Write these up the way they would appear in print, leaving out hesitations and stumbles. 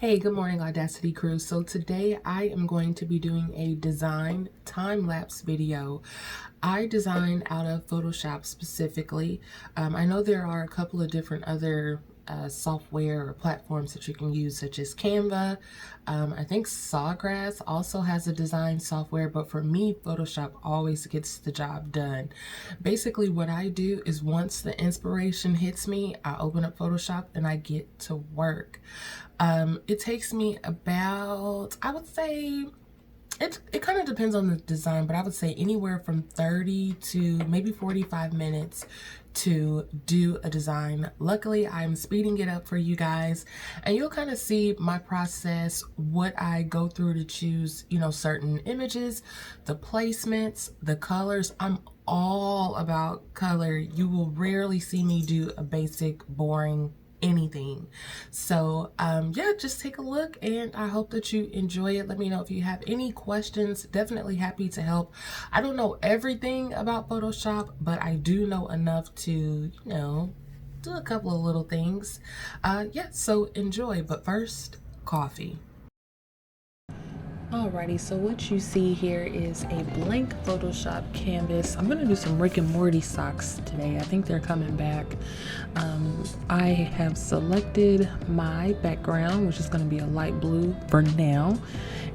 Hey, good morning, Audacity crew. So today I am going to be doing a design time-lapse video. I designed out of Photoshop specifically. I know there are a couple of different other software or platforms that you can use, such as Canva. I think Sawgrass also has a design software, but for me, Photoshop always gets the job done. Basically, what I do is once the inspiration hits me, I open up Photoshop and I get to work. It takes me about, I would say, it kind of depends on the design, but I would say anywhere from 30 to maybe 45 minutes to do a design. Luckily, I'm speeding it up for you guys, and you'll kind of see my process, what I go through to choose, certain images, the placements, the colors. I'm all about color. You will rarely see me do a basic, boring anything. So yeah, just take a look and I hope that you enjoy it. Let me know if you have any questions. Definitely happy to help. I don't know everything about Photoshop, but I do know enough to, do a couple of little things. Yeah, so enjoy. But first, coffee. Alrighty, so what you see here is a blank Photoshop canvas. I'm gonna do some Rick and Morty socks today. I think they're coming back. I have selected my background, which is gonna be a light blue for now.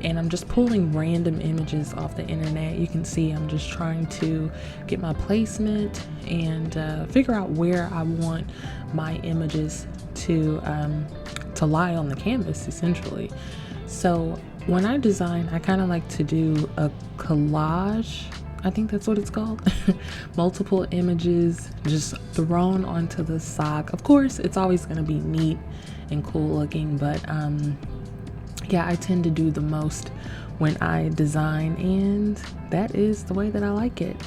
And I'm just pulling random images off the internet. You can see I'm just trying to get my placement and figure out where I want my images to lie on the canvas, essentially. So when I design, I kind of like to do a collage. I think that's what it's called. Multiple images just thrown onto the sock. Of course, it's always going to be neat and cool looking, but yeah, I tend to do the most when I design, and that is the way that I like it.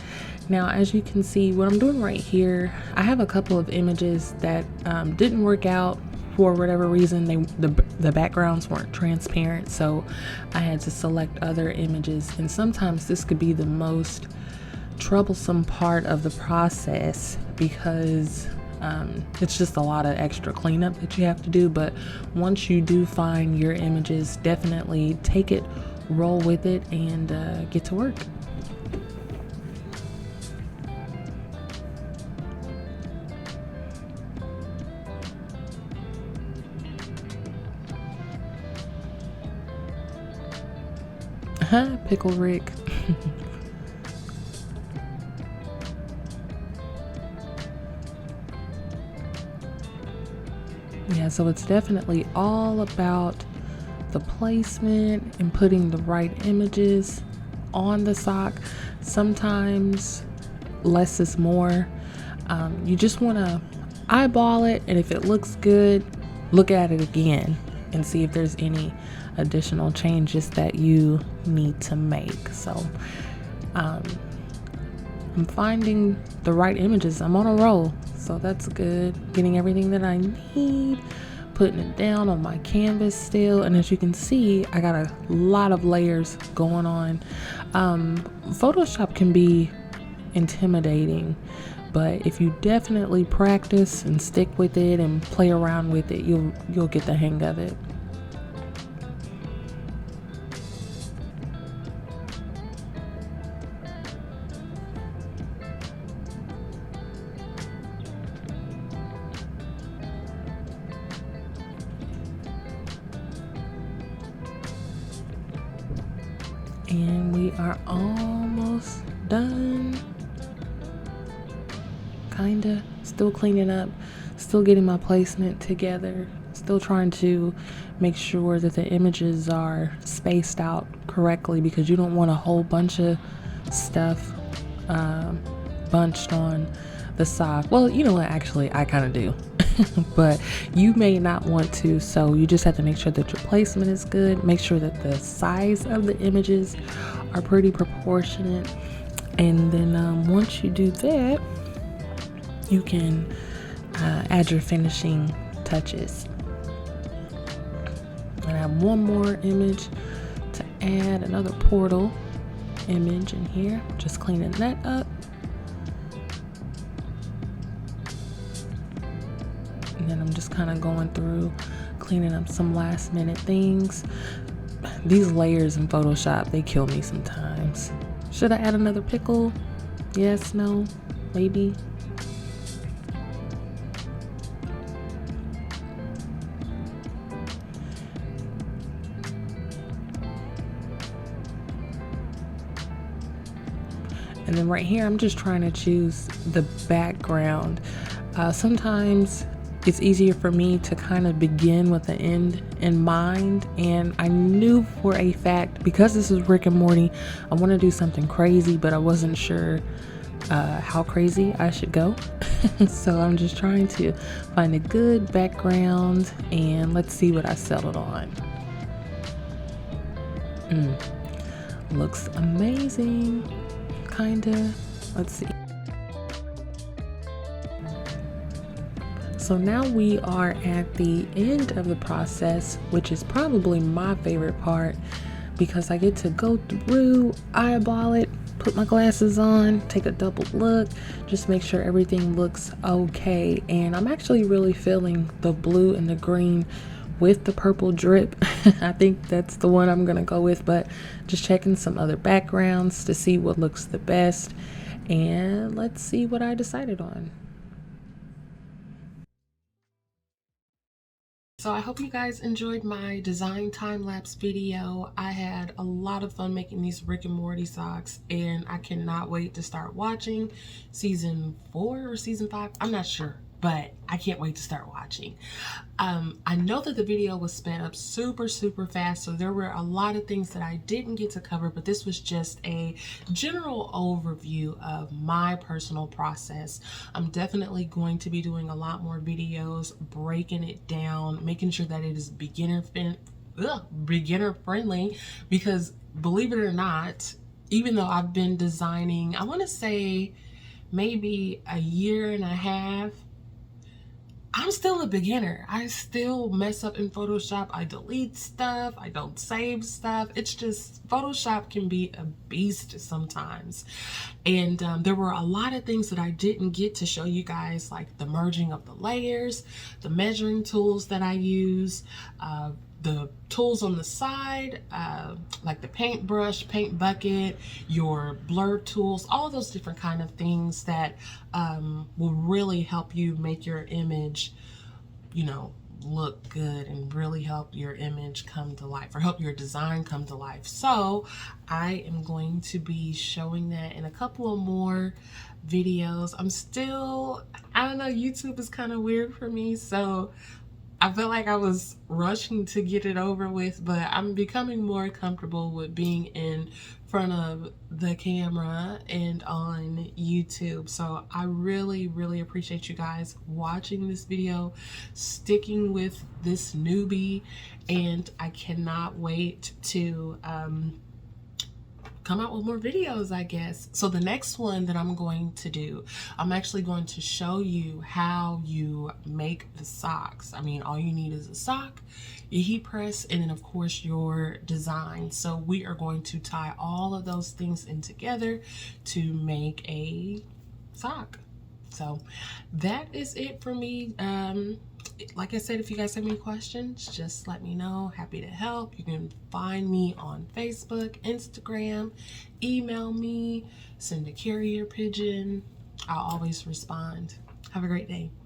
Now, as you can see, what I'm doing right here, I have a couple of images that didn't work out. For whatever reason, the backgrounds weren't transparent, so I had to select other images, and sometimes this could be the most troublesome part of the process because it's just a lot of extra cleanup that you have to do. But once you do find your images, definitely take it, roll with it, and get to work. Pickle Rick. Yeah, so it's definitely all about the placement and putting the right images on the sock. Sometimes less is more. You just want to eyeball it, and if it looks good, look at it again and see if there's any additional changes that you need to make. So I'm finding the right images. I'm on a roll, so that's good. Getting everything that I need, putting it down on my canvas still, and as you can see, I got a lot of layers going on. Photoshop can be intimidating, but if you definitely practice and stick with it and play around with it, you'll get the hang of it. And we are almost done. Kinda still cleaning up, still getting my placement together, still trying to make sure that the images are spaced out correctly, because you don't want a whole bunch of stuff bunched on the sock. Well, you know what, actually I kind of do. But you may not want to, so you just have to make sure that your placement is good, make sure that the size of the images are pretty proportionate, and then once you do that, you can add your finishing touches. And I have one more image to add, another portal image in here, just cleaning that up. And then I'm just kind of going through, cleaning up some last minute things. These layers in Photoshop, they kill me sometimes. Should I add another pickle? Yes, no, maybe. And then right here, I'm just trying to choose the background. Sometimes it's easier for me to kind of begin with the end in mind. And I knew for a fact, because this is Rick and Morty, I want to do something crazy, but I wasn't sure how crazy I should go. So I'm just trying to find a good background, and let's see what I settled on. Looks amazing. Kinda. Let's see. So now we are at the end of the process, which is probably my favorite part, because I get to go through, eyeball it, put my glasses on, take a double look, just make sure everything looks okay. And I'm actually really feeling the blue and the green with the purple drip. I think that's the one I'm gonna go with, but just checking some other backgrounds to see what looks the best, and let's see what I decided on. So I hope you guys enjoyed my design time-lapse video. I had a lot of fun making these Rick and Morty socks, and I cannot wait to start watching season 4 or season 5. I'm not sure, but I can't wait to start watching. I know that the video was sped up super fast, so there were a lot of things that I didn't get to cover, but this was just a general overview of my personal process. I'm definitely going to be doing a lot more videos, breaking it down, making sure that it is beginner friendly, because believe it or not, even though I've been designing, I want to say maybe a year and a half, I'm still a beginner. I still mess up in Photoshop. I delete stuff. I don't save stuff. It's just, Photoshop can be a beast sometimes. And there were a lot of things that I didn't get to show you guys, like the merging of the layers, the measuring tools that I use, the tools on the side, like the paintbrush, paint bucket, your blur tools, all of those different kind of things that will really help you make your image, you know, look good and really help your image come to life, or help your design come to life. So I am going to be showing that in a couple of more videos. I'm still, I don't know, YouTube is kind of weird for me, so I felt like I was rushing to get it over with, but I'm becoming more comfortable with being in front of the camera and on YouTube. So I really appreciate you guys watching this video, sticking with this newbie, and I cannot wait to come out with more videos, I guess. So the next one that I'm going to do, I'm actually going to show you how you make the socks. I mean, all you need is a sock, your heat press, and then of course your design. So we are going to tie all of those things in together to make a sock. So that is it for me. Like I said, if you guys have any questions, just let me know. Happy to help. You can find me on Facebook, Instagram, email me, send a carrier pigeon. I'll always respond. Have a great day.